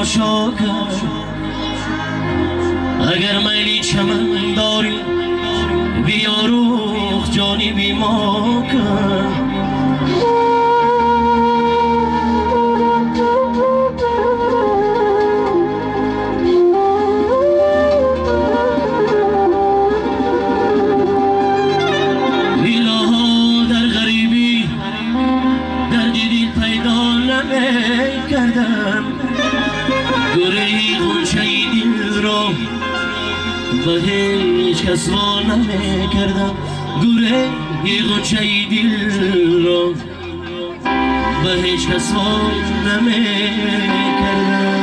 تماشا اگر میلی چمن داری بیا روح جانی بی ما کن ایلاها در غریبی در دیدی پیدا نمی کردم گره غنچه دل را به هیچ کس وا نمی کردم گره غنچه دل را به هیچ کس وا نمی کردم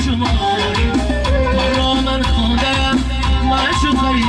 شماری تو را من خواندم معشوقای